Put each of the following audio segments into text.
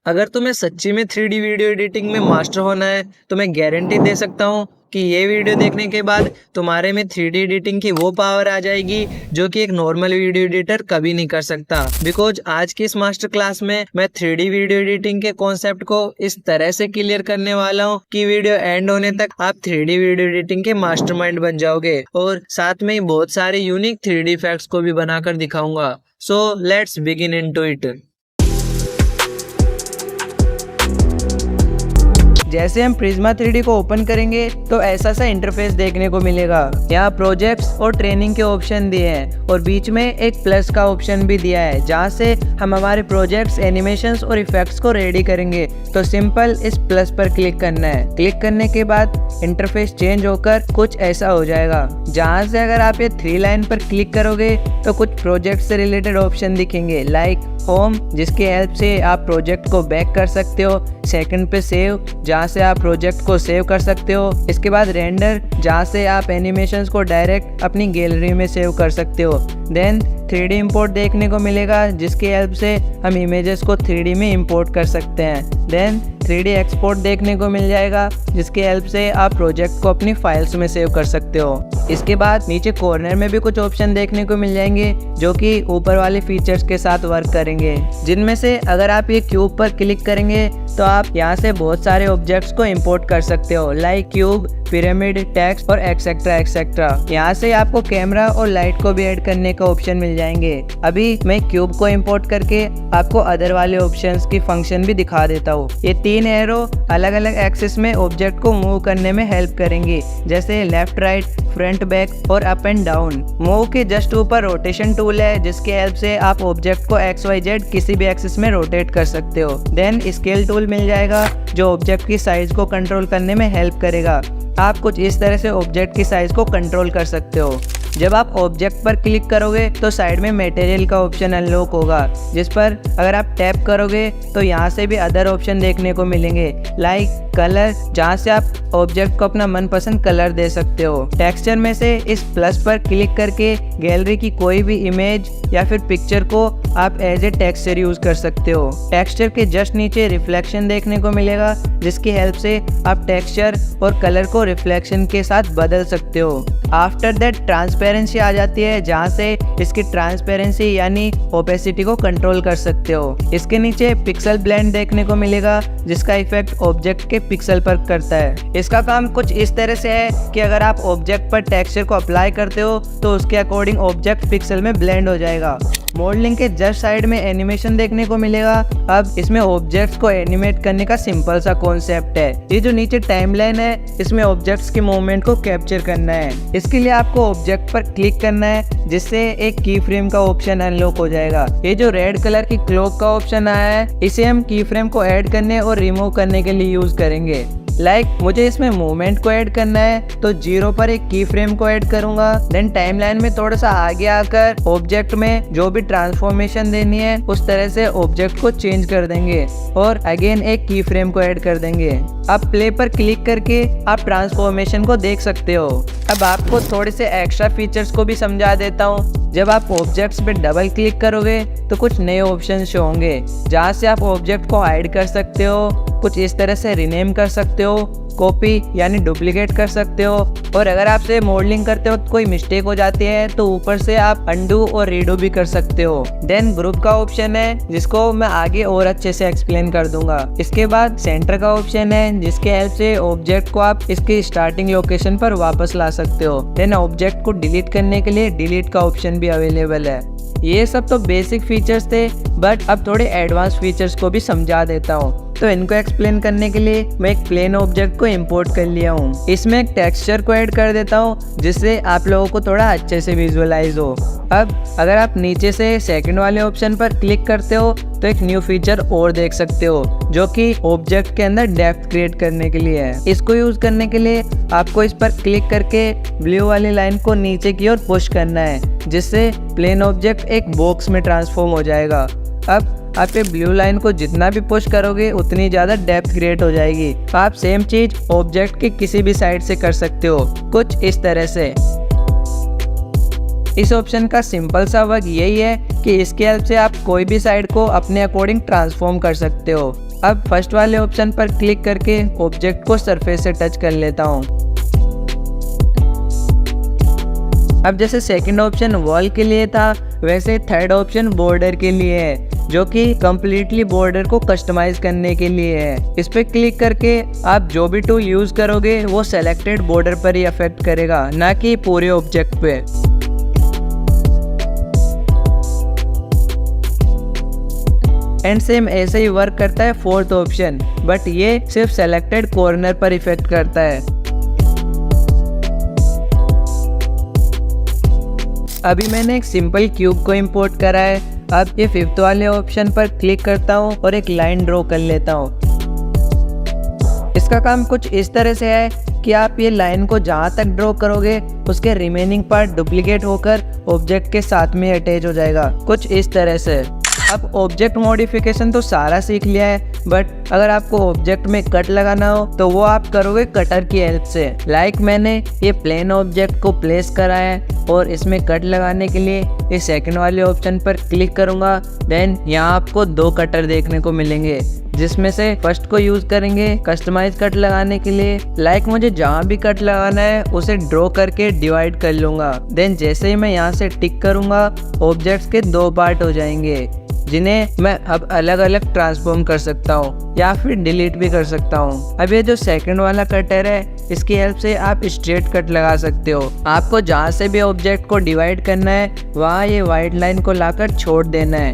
अगर तुम्हें सच्ची में 3D वीडियो एडिटिंग में मास्टर होना है तो मैं गारंटी दे सकता हूँ कि ये वीडियो देखने के बाद तुम्हारे में 3D एडिटिंग की वो पावर आ जाएगी जो कि एक नॉर्मल वीडियो एडिटर कभी नहीं कर सकता। बिकॉज आज की इस मास्टर क्लास में मैं 3D वीडियो एडिटिंग के कॉन्सेप्ट को इस तरह से क्लियर करने वाला हूँ कि वीडियो एंड होने तक आप 3D वीडियो एडिटिंग के मास्टरमाइंड बन जाओगे और साथ में ही बहुत सारे यूनिक 3D इफेक्ट्स को भी बनाकर दिखाऊंगा। So let's begin into it. जैसे हम प्रिज्मा 3D को ओपन करेंगे तो ऐसा सा इंटरफेस देखने को मिलेगा। यहाँ प्रोजेक्ट्स और ट्रेनिंग के ऑप्शन दिए हैं और बीच में एक प्लस का ऑप्शन भी दिया है जहाँ से हम हमारे प्रोजेक्ट्स, एनिमेशंस और इफेक्ट्स को रेडी करेंगे। तो सिंपल इस प्लस पर क्लिक करना है। क्लिक करने के बाद इंटरफेस चेंज होकर कुछ ऐसा हो जाएगा, जहाँ से अगर आप ये 3 लाइन पर क्लिक करोगे तो कुछ प्रोजेक्ट से रिलेटेड ऑप्शन दिखेंगे, लाइक होम जिसकी हेल्प से आप प्रोजेक्ट को बैक कर सकते हो, सेकंड पे सेव जहाँ से आप प्रोजेक्ट को सेव कर सकते हो, इसके बाद रेंडर जहाँ से आप एनिमेशंस को डायरेक्ट अपनी गैलरी में सेव कर सकते हो। देन 3D इंपोर्ट देखने को मिलेगा जिसकी हेल्प से हम इमेजेस को 3D में इंपोर्ट कर सकते हैं। देन 3D एक्सपोर्ट देखने को मिल जाएगा जिसकी हेल्प से आप प्रोजेक्ट को अपनी फाइल्स में सेव कर सकते हो। इसके बाद नीचे कॉर्नर में भी कुछ ऑप्शन देखने को मिल जाएंगे जो कि ऊपर वाले फीचर्स के साथ वर्क करेंगे, जिनमें से अगर आप ये क्यूब पर क्लिक करेंगे तो आप यहाँ से बहुत सारे ऑब्जेक्ट्स को इंपोर्ट कर सकते हो, लाइक क्यूब, पिरामिड, टेक्स्ट और एक्सेट्रा एक्सेट्रा। यहाँ से आपको कैमरा और लाइट को भी ऐड करने का ऑप्शन मिल जाएंगे। अभी मैं क्यूब को इंपोर्ट करके आपको अदर वाले ऑप्शंस की फंक्शन भी दिखा देता हूँ। ये 3 एरो अलग अलग एक्सिस में ऑब्जेक्ट को मूव करने में हेल्प करेंगे, जैसे लेफ्ट, राइट, फ्रंट, बैक और अप एंड डाउन। मूव के जस्ट ऊपर रोटेशन टूल है जिसकी हेल्प से आप ऑब्जेक्ट को XYZ किसी भी एक्सिस में रोटेट कर सकते हो। देन स्केल टूल मिल जाएगा जो ऑब्जेक्ट की साइज को कंट्रोल करने में हेल्प करेगा। आप कुछ इस तरह से ऑब्जेक्ट की साइज को कंट्रोल कर सकते हो। जब आप ऑब्जेक्ट पर क्लिक करोगे तो साइड में मटेरियल का ऑप्शन अनलॉक होगा, जिस पर अगर आप टैप करोगे तो यहाँ से भी अदर ऑप्शन देखने को मिलेंगे, लाइक कलर जहाँ से आप ऑब्जेक्ट को अपना मनपसंद कलर दे सकते हो। टेक्सचर में से इस प्लस पर क्लिक करके गैलरी की कोई भी इमेज या फिर पिक्चर को आप एज ए टेक्सचर यूज कर सकते हो। टेक्सचर के जस्ट नीचे रिफ्लेक्शन देखने को मिलेगा जिसकी हेल्प से आप टेक्सचर और कलर को रिफ्लेक्शन के साथ बदल सकते हो। आफ्टर दैट ट्रांसपेरेंसी आ जाती है जहाँ से इसकी ट्रांसपेरेंसी यानी ओपेसिटी को कंट्रोल कर सकते हो। इसके नीचे पिक्सल ब्लेंड देखने को मिलेगा जिसका इफेक्ट ऑब्जेक्ट के पिक्सल पर करता है। इसका काम कुछ इस तरह से है कि अगर आप ऑब्जेक्ट पर टेक्सचर को अप्लाई करते हो तो उसके अकॉर्डिंग ऑब्जेक्ट पिक्सल में ब्लेंड हो जाएगा। मॉडलिंग के जस्ट साइड में एनिमेशन देखने को मिलेगा। अब इसमें ऑब्जेक्ट्स को एनिमेट करने का सिंपल सा कॉन्सेप्ट है। ये जो नीचे टाइमलाइन है इसमें ऑब्जेक्ट्स के मूवमेंट को कैप्चर करना है। इसके लिए आपको ऑब्जेक्ट पर क्लिक करना है जिससे एक की फ्रेम का ऑप्शन अनलॉक हो जाएगा। ये जो रेड कलर की क्लॉक का ऑप्शन आया है इसे हम की फ्रेम को ऐड करने और रिमूव करने के लिए यूज करेंगे। मुझे इसमें मूवमेंट को ऐड करना है तो 0 पर एक की फ्रेम को ऐड करूंगा। देन टाइमलाइन में थोड़ा सा आगे आकर ऑब्जेक्ट में जो भी ट्रांसफॉर्मेशन देनी है उस तरह से ऑब्जेक्ट को चेंज कर देंगे और अगेन एक की फ्रेम को ऐड कर देंगे। अब प्ले पर क्लिक करके आप ट्रांसफॉर्मेशन को देख सकते हो। अब आपको थोड़े से एक्स्ट्रा फीचर्स को भी समझा देता हूँ। जब आप ऑब्जेक्ट्स पे डबल क्लिक करोगे तो कुछ नए ऑप्शन शो होंगे जहाँ से आप ऑब्जेक्ट को हाइड कर सकते हो, कुछ इस तरह से रीनेम कर सकते हो, कॉपी यानी डुप्लीकेट कर सकते हो, और अगर आपसे मॉडलिंग करते हो तो कोई मिस्टेक हो जाती है तो ऊपर से आप अंडू और रीडो भी कर सकते हो। देन ग्रुप का ऑप्शन है जिसको मैं आगे और अच्छे से एक्सप्लेन कर दूंगा। इसके बाद सेंटर का ऑप्शन है जिसके हेल्प से ऑब्जेक्ट को आप इसकी स्टार्टिंग लोकेशन पर वापस ला सकते हो। देन ऑब्जेक्ट को डिलीट करने के लिए डिलीट का ऑप्शन भी अवेलेबल है। ये सब तो बेसिक फीचर्स थे, बट अब थोड़े एडवांस फीचर्स को भी समझा देता हूँ। तो इनको एक्सप्लेन करने के लिए मैं एक प्लेन ऑब्जेक्ट को इंपोर्ट कर लिया हूँ। इसमें एक टेक्सचर को ऐड कर देता हूँ जिससे आप लोगों को थोड़ा अच्छे से विजुअलाइज हो। अब अगर आप नीचे से सेकंड वाले ऑप्शन पर क्लिक करते हो तो एक न्यू फीचर और देख सकते हो जो कि ऑब्जेक्ट के अंदर डेप्थ क्रिएट करने के लिए है। इसको यूज करने के लिए आपको इस पर क्लिक करके ब्लू वाली लाइन को नीचे की ओर पुश करना है जिससे प्लेन ऑब्जेक्ट एक बॉक्स में ट्रांसफॉर्म हो जाएगा। अब आप ये ब्लू लाइन को जितना भी पुश करोगे उतनी ज़्यादा डेप्थ क्रिएट हो जाएगी। आप सेम चीज ऑब्जेक्ट के किसी भी साइड से कर सकते हो, कुछ इस तरह से। इस ऑप्शन का सिंपल सा वर्क यही है कि इसके हेल्प से आप कोई भी साइड को अपने अकॉर्डिंग ट्रांसफॉर्म कर सकते हो। अब फर्स्ट वाले ऑप्शन पर क्लिक करके ऑब्जेक्ट को सरफेस से टच कर लेता हूँ। अब जैसे सेकंड ऑप्शन वॉल के लिए था, वैसे थर्ड ऑप्शन बॉर्डर के लिए है, जो कि कम्प्लीटली बॉर्डर को कस्टमाइज करने के लिए है। इस पे क्लिक करके आप जो भी टूल यूज करोगे वो सेलेक्टेड बॉर्डर पर ही अफेक्ट करेगा, ना कि पूरे ऑब्जेक्ट पे। एंड सेम ऐसे ही वर्क करता है फोर्थ ऑप्शन, बट ये सिर्फ सेलेक्टेड कॉर्नर पर इफेक्ट करता है। अभी मैंने एक सिंपल क्यूब को इंपोर्ट करा है। अब ये फिफ्थ वाले ऑप्शन पर क्लिक करता हूँ और एक लाइन ड्रॉ कर लेता हूँ। इसका काम कुछ इस तरह से है कि आप ये लाइन को जहाँ तक ड्रॉ करोगे उसके रिमेनिंग पार्ट डुप्लीकेट होकर ऑब्जेक्ट के साथ में अटैच हो जाएगा, कुछ इस तरह से। अब ऑब्जेक्ट मॉडिफिकेशन तो सारा सीख लिया है, बट अगर आपको ऑब्जेक्ट में कट लगाना हो तो वो आप करोगे कटर की हेल्प से। लाइक मैंने ये प्लेन ऑब्जेक्ट को प्लेस करा है और इसमें कट लगाने के लिए ये सेकंड वाले ऑप्शन पर क्लिक करूंगा। देन यहाँ आपको दो कटर देखने को मिलेंगे, जिसमें से फर्स्ट को यूज करेंगे कस्टमाइज कट लगाने के लिए। लाइक मुझे जहाँ भी कट लगाना है उसे ड्रॉ करके डिवाइड कर लूंगा। देन जैसे ही मैं यहाँ से टिक करूंगा ऑब्जेक्ट्स के दो पार्ट हो जाएंगे, जिन्हें मैं अब अलग अलग ट्रांसफॉर्म कर सकता हूँ या फिर डिलीट भी कर सकता हूँ। अब ये जो सेकंड वाला कटर है, इसकी हेल्प से आप स्ट्रेट कट लगा सकते हो। आपको जहाँ से भी ऑब्जेक्ट को डिवाइड करना है वहाँ ये वाइट लाइन को लाकर छोड़ देना है,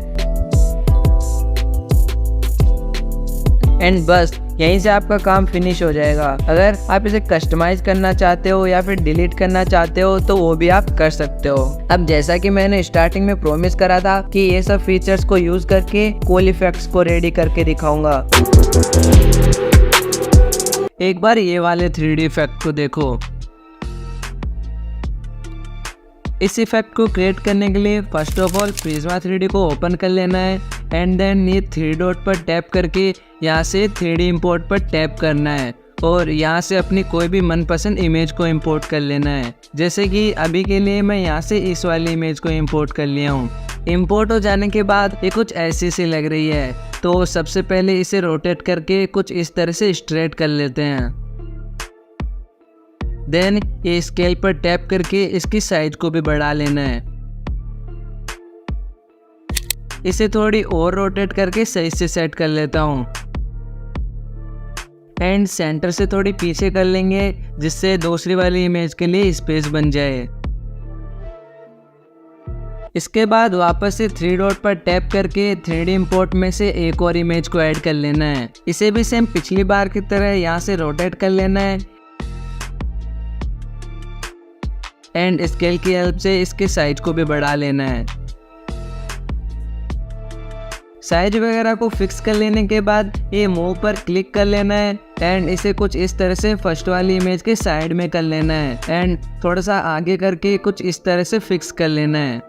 एंड बस यहीं से आपका काम फिनिश हो जाएगा। अगर आप इसे कस्टमाइज करना चाहते हो या फिर डिलीट करना चाहते हो तो वो भी आप कर सकते हो। अब जैसा कि मैंने स्टार्टिंग में प्रॉमिस करा था कि ये सब फीचर्स को यूज करके कूल इफेक्ट्स को रेडी करके दिखाऊंगा। एक बार ये वाले 3D इफेक्ट को देखो। इस इफेक्ट को क्रिएट करने के लिए first of all Prisma 3D को ओपन कर लेना है, एंड देन ये 3 डॉट पर टैप करके यहाँ से 3D इंपोर्ट पर टैप करना है और यहाँ से अपनी कोई भी मनपसंद इमेज को इंपोर्ट कर लेना है। जैसे कि अभी के लिए मैं यहाँ से इस वाली इमेज को इंपोर्ट कर लिया हूँ। इंपोर्ट हो जाने के बाद ये कुछ ऐसी सी लग रही है, तो सबसे पहले इसे रोटेट करके कुछ इस तरह से स्ट्रेट कर लेते हैं। देन ये स्केल पर टैप करके इसकी साइज को भी बढ़ा लेना है। इसे थोड़ी और रोटेट करके सही से सेट कर लेता हूँ, एंड सेंटर से थोड़ी पीछे कर लेंगे जिससे दूसरी वाली इमेज के लिए स्पेस बन जाए। इसके बाद वापस से 3 डॉट पर टैप करके 3D इंपोर्ट में से एक और इमेज को ऐड कर लेना है। इसे भी सेम पिछली बार की तरह यहाँ से रोटेट कर लेना है, एंड स्केल की हेल्प से इसके साइज को भी बढ़ा लेना है। साइज वगैरह को फिक्स कर लेने के बाद ये मूव पर क्लिक कर लेना है, एंड इसे कुछ इस तरह से फर्स्ट वाली इमेज के साइड में कर लेना है, एंड थोड़ा सा आगे करके कुछ इस तरह से फिक्स कर लेना है।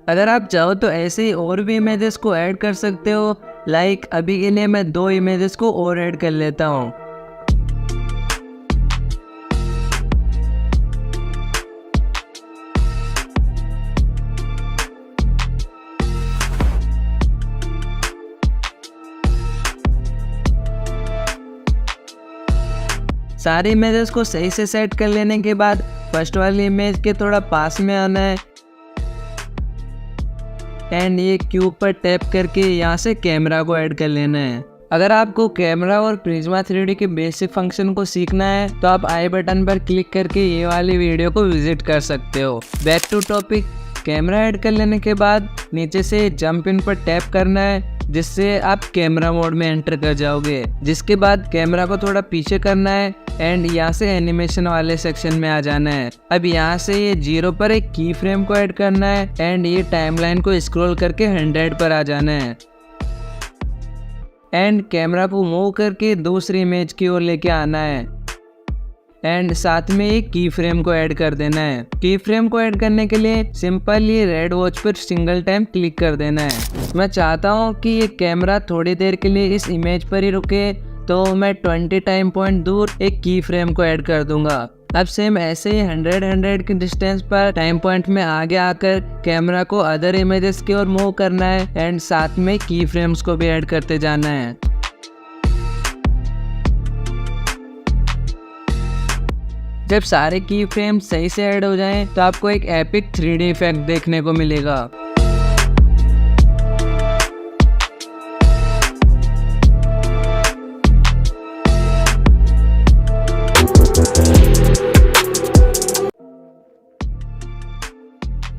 अगर आप चाहो तो ऐसे ही और भी इमेजेस को ऐड कर सकते हो। लाइक अभी के लिए मैं 2 इमेजेस को और ऐड कर लेता हूँ। सारी इमेजेस को सही से सेट कर लेने के बाद फर्स्ट वाली इमेज के थोड़ा पास में आना है, एंड ये क्यूब पर टैप करके यहाँ से कैमरा को ऐड कर लेना है। अगर आपको कैमरा और प्रिज्मा 3D के बेसिक फंक्शन को सीखना है तो आप आई बटन पर क्लिक करके ये वाली वीडियो को विजिट कर सकते हो। Back to topic. Camera add कर लेने के बाद नीचे से जंप इन पर टैप करना है, जिससे आप कैमरा मोड में एंटर कर जाओगे। जिसके बाद कैमरा को थोड़ा पीछे करना है, एंड यहाँ से एनिमेशन वाले सेक्शन में आ जाना है। अब यहाँ से ये 0 पर एक की फ्रेम को ऐड करना है, एंड ये टाइमलाइन को स्क्रॉल करके 100 पर आ जाना है, एंड कैमरा को मूव करके दूसरी इमेज की ओर लेके आना है, एंड साथ में एक की फ्रेम को ऐड कर देना है। की फ्रेम को ऐड करने के लिए सिंपल ये रेड वॉच पर सिंगल टाइम क्लिक कर देना है। मैं चाहता हूँ कि ये कैमरा थोड़ी देर के लिए इस इमेज पर ही रुके, तो मैं 20 टाइम पॉइंट दूर एक की फ्रेम को ऐड कर दूंगा। अब सेम ऐसे ही 100 की डिस्टेंस पर टाइम पॉइंट में आगे आकर कैमरा को अदर इमेजेस की ओर मूव करना है एंड साथ में की फ्रेम्स को भी ऐड करते जाना है। जब सारे की फ्रेम्स सही से ऐड हो जाएं, तो आपको एक एपिक 3D इफेक्ट देखने को मिलेगा।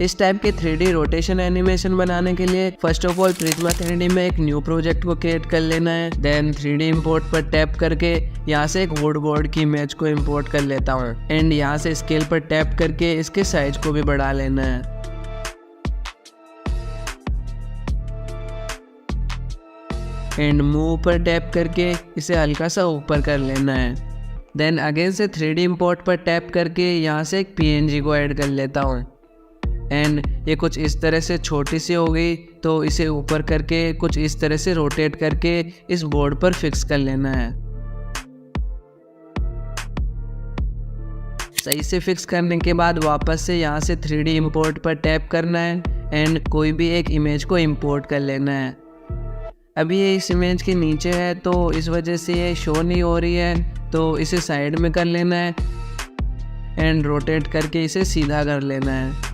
इस टाइप के 3D रोटेशन एनिमेशन बनाने के लिए first of all Prisma 3D में एक न्यू प्रोजेक्ट को क्रिएट कर लेना है। देन 3D इंपोर्ट पर टैप करके यहाँ से एक वुड बोर्ड की इमेज को इंपोर्ट कर लेता हूँ एंड यहाँ से स्केल पर टैप करके इसके साइज को भी बढ़ा लेना है। एंड मूव पर टैप करके इसे हल्का सा ऊपर कर लेना है। देन अगेन से 3D इंपोर्ट पर टैप करके यहाँ से एक PNG को ऐड कर लेता हूँ एंड ये कुछ इस तरह से छोटी सी हो गई, तो इसे ऊपर करके कुछ इस तरह से रोटेट करके इस बोर्ड पर फिक्स कर लेना है। सही से फिक्स करने के बाद वापस से यहाँ से 3D इंपोर्ट पर टैप करना है एंड कोई भी एक इमेज को इंपोर्ट कर लेना है। अभी ये इस इमेज के नीचे है तो इस वजह से ये शो नहीं हो रही है, तो इसे साइड में कर लेना है एंड रोटेट करके इसे सीधा कर लेना है।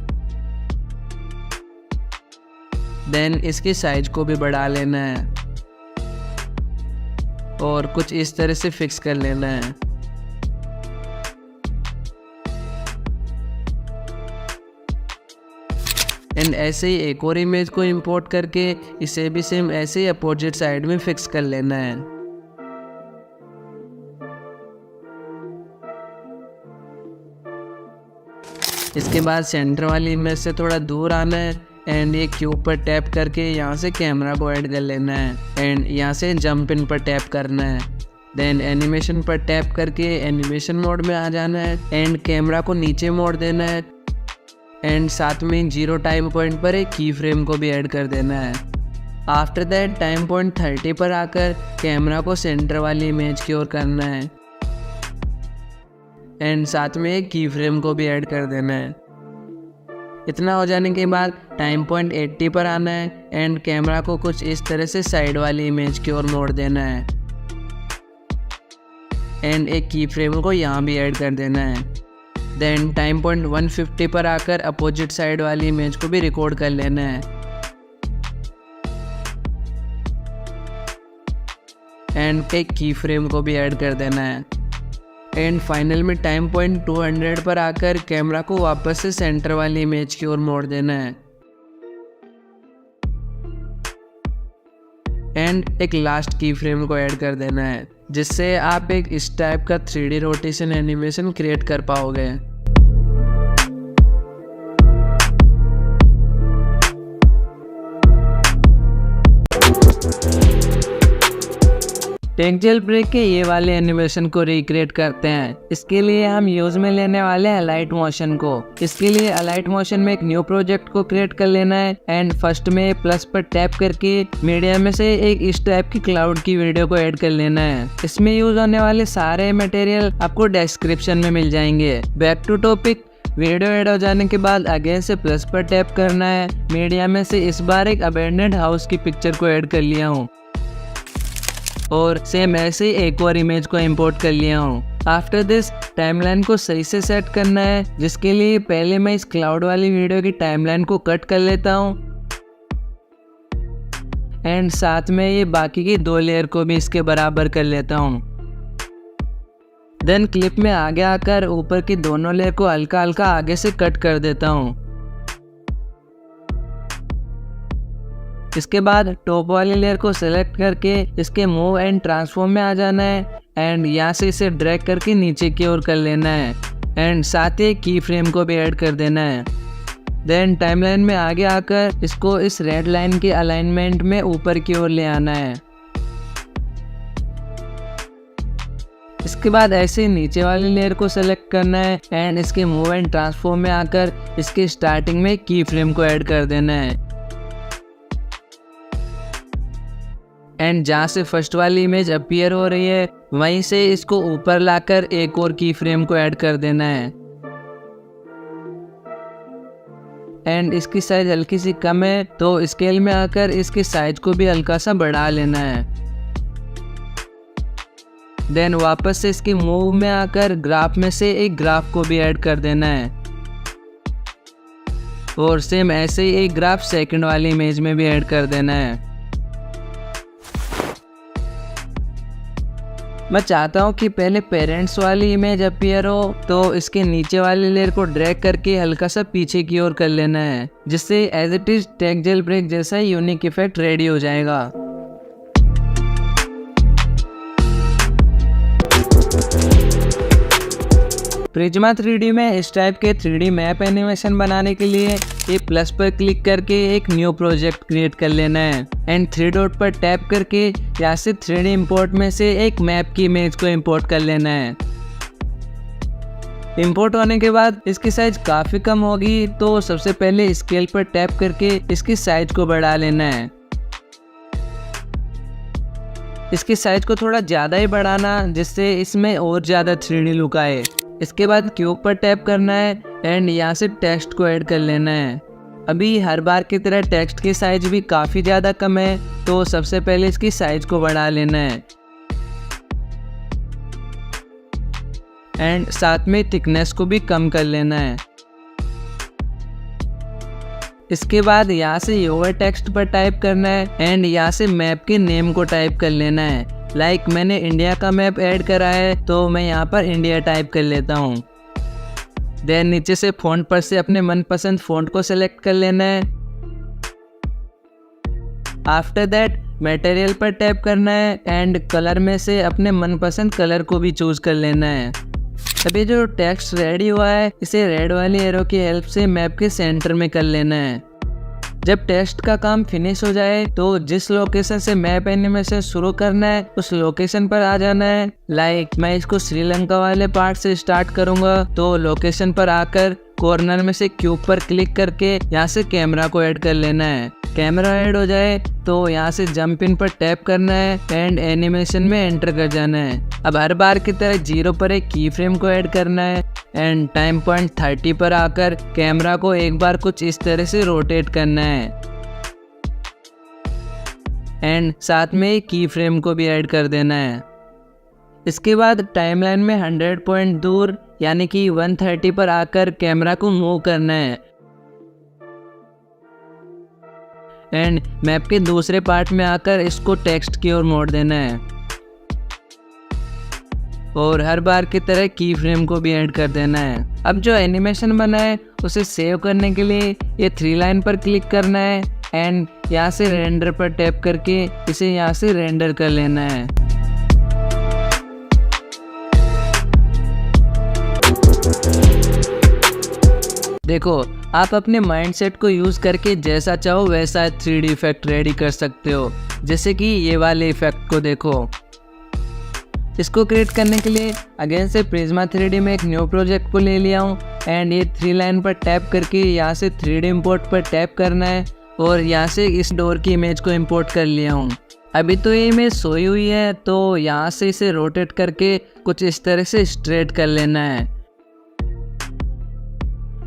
देन इसकी साइज को भी बढ़ा लेना है और कुछ इस तरह से फिक्स कर लेना है। एंड ऐसे ही एक और इमेज को इंपोर्ट करके इसे भी सेम ऐसे ही अपोजिट साइड में फिक्स कर लेना है। इसके बाद सेंटर वाली इमेज से थोड़ा दूर आना है एंड ये क्यूब पर टैप करके यहाँ से कैमरा को ऐड कर लेना है एंड यहाँ से जंप इन पर टैप करना है। देन एनिमेशन पर टैप करके एनिमेशन मोड में आ जाना है एंड कैमरा को नीचे मोड़ देना है एंड साथ में 0 टाइम पॉइंट पर एक की फ्रेम को भी ऐड कर देना है। आफ्टर दैट टाइम पॉइंट 30 पर आकर कैमरा को सेंटर वाली इमेज की ओर करना है एंड साथ में एक की फ्रेम को भी ऐड कर देना है। इतना हो जाने के बाद टाइम पॉइंट 80 पर आना है एंड कैमरा को कुछ इस तरह से साइड वाली इमेज की ओर मोड़ देना है एंड एक की फ्रेम को यहाँ भी ऐड कर देना है। देन टाइम पॉइंट 150 पर आकर अपोजिट साइड वाली इमेज को भी रिकॉर्ड कर लेना है एंड एक की फ्रेम को भी ऐड कर देना है। एंड फाइनल में टाइम पॉइंट 200 पर आकर कैमरा को वापस से सेंटर वाली इमेज की ओर मोड़ देना है एंड एक लास्ट की फ्रेम को ऐड कर देना है, जिससे आप एक इस टाइप का 3D रोटेशन एनिमेशन क्रिएट कर पाओगे। टेक जेल ब्रेक के ये वाले एनिमेशन को रिक्रिएट करते हैं। इसके लिए हम यूज में लेने वाले हैं अलाइट मोशन को। इसके लिए अलाइट मोशन में एक न्यू प्रोजेक्ट को क्रिएट कर लेना है एंड फर्स्ट में प्लस पर टैप करके मीडिया में से एक इस टाइप की क्लाउड की वीडियो को ऐड कर लेना है। इसमें यूज होने वाले सारे मटेरियल आपको डिस्क्रिप्शन में मिल जाएंगे। Back to topic, video add हो जाने के बाद अगेन से प्लस पर टैप करना है। मीडिया में से इस बार एक अबैंडन्ड हाउस की पिक्चर को ऐड कर लिया हूँ और सेम ऐसे ही एक और इमेज को इंपोर्ट कर लिया हूँ। आफ्टर दिस टाइमलाइन को सही से सेट करना है, जिसके लिए पहले मैं इस क्लाउड वाली वीडियो की टाइमलाइन को कट कर लेता हूँ एंड साथ में ये बाकी की 2 लेयर को भी इसके बराबर कर लेता हूँ। देन क्लिप में आगे आकर ऊपर की दोनों लेयर को हल्का हल्का आगे से कट कर देता हूँ। इसके बाद टॉप वाली लेयर को सेलेक्ट करके इसके मूव एंड ट्रांसफॉर्म में आ जाना है एंड यहाँ से इसे ड्रैग करके नीचे की ओर कर लेना है एंड साथ ही की फ्रेम को भी ऐड कर देना है। देन टाइमलाइन में आगे आकर इसको इस रेड लाइन के अलाइनमेंट में ऊपर की ओर ले आना है। इसके बाद ऐसे ही नीचे वाली लेयर को सेलेक्ट करना है एंड इसके मूव एंड ट्रांसफॉर्म में आकर इसके स्टार्टिंग में की फ्रेम को ऐड कर देना है। एंड जहाँ से फर्स्ट वाली इमेज अपीयर हो रही है वहीं से इसको ऊपर लाकर एक और की फ्रेम को ऐड कर देना है। एंड इसकी साइज हल्की सी कम है तो स्केल में आकर इसकी साइज को भी हल्का सा बढ़ा लेना है। देन वापस से इसकी मूव में आकर ग्राफ में से एक ग्राफ को भी ऐड कर देना है और सेम ऐसे ही एक ग्राफ सेकंड वाली इमेज में भी ऐड कर देना है। मैं चाहता हूँ कि पहले पेरेंट्स वाली इमेज अपीयर हो तो इसके नीचे वाली लेयर को ड्रैग करके हल्का सा पीछे की ओर कर लेना है, जिससे as it is take jail break जैसा यूनिक इफेक्ट रेडी हो जाएगा। प्रिज्मा 3D में इस टाइप के 3D मैप एनिमेशन बनाने के लिए ये प्लस पर क्लिक करके एक न्यू प्रोजेक्ट क्रिएट कर लेना है एंड 3 डॉट पर टैप करके यहाँ से 3D इंपोर्ट में से एक मैप की इमेज को इंपोर्ट कर लेना है। इंपोर्ट होने के बाद इसकी साइज काफ़ी कम होगी तो सबसे पहले स्केल पर टैप करके इसकी साइज को बढ़ा लेना है। इसकी साइज को थोड़ा ज़्यादा ही बढ़ाना जिससे इसमें और ज़्यादा 3D लुक आए। इसके बाद क्यूब पर टैप करना है एंड यहाँ से टेक्स्ट को ऐड कर लेना है। अभी हर बार की तरह टेक्स्ट की साइज भी काफ़ी ज़्यादा कम है तो सबसे पहले इसकी साइज को बढ़ा लेना है एंड साथ में थिकनेस को भी कम कर लेना है। इसके बाद यहाँ से योर टेक्स्ट पर टाइप करना है एंड यहाँ से मैप के नेम को टाइप कर लेना है। लाइक मैंने इंडिया का मैप ऐड करा है तो मैं यहाँ पर इंडिया टाइप कर लेता हूँ। देन नीचे से फ़ॉन्ट पर से अपने मनपसंद फ़ॉन्ट को सेलेक्ट कर लेना है। आफ्टर दैट मटेरियल पर टैप करना है एंड कलर में से अपने मनपसंद कलर को भी चूज़ कर लेना है। अभी जो टेक्स्ट रेडी हुआ है इसे रेड वाली एरो की हेल्प से मैप के सेंटर में कर लेना है। जब टेक्स्ट का काम फिनिश हो जाए तो जिस लोकेशन से मैप एनिमेशन शुरू करना है उस लोकेशन पर आ जाना है। लाइक मैं इसको श्रीलंका वाले पार्ट से स्टार्ट करूंगा तो लोकेशन पर आकर कॉर्नर में से क्यूब पर क्लिक करके यहाँ से कैमरा को ऐड कर लेना है। कैमरा ऐड हो जाए तो यहाँ से जंप इन पर टैप करना है एंड एनिमेशन में एंटर कर जाना है। अब हर बार की तरह 0 पर एक की फ्रेम को ऐड करना है एंड टाइम पॉइंट 30 पर आकर कैमरा को एक बार कुछ इस तरह से रोटेट करना है एंड साथ में एक की फ्रेम को भी ऐड कर देना है। इसके बाद टाइमलाइन में 100 पॉइंट दूर यानी कि 130 पर आकर कैमरा को मूव करना है एंड मैप के दूसरे पार्ट में आकर इसको टेक्स्ट की ओर मोड़ देना है और हर बार की तरह की फ्रेम को भी ऐड कर देना है। अब जो एनिमेशन बना है उसे सेव करने के लिए ये 3 लाइन पर क्लिक करना है एंड यहाँ से रेंडर पर टैप करके इसे यहाँ से रेंडर कर लेना है। देखो आप अपने माइंडसेट को यूज़ करके जैसा चाहो वैसा 3D इफेक्ट रेडी कर सकते हो। जैसे कि ये वाले इफेक्ट को देखो। इसको क्रिएट करने के लिए अगेन से प्रिज्मा 3D में एक न्यू प्रोजेक्ट को ले लिया हूँ एंड ये 3 लाइन पर टैप करके यहाँ से 3D इंपोर्ट पर टैप करना है और यहाँ से इस डोर की इमेज को इंपोर्ट कर लिया हूँ। अभी तो ये इमेज सोई हुई है तो यहाँ से इसे रोटेट करके कुछ इस तरह से स्ट्रेट कर लेना है।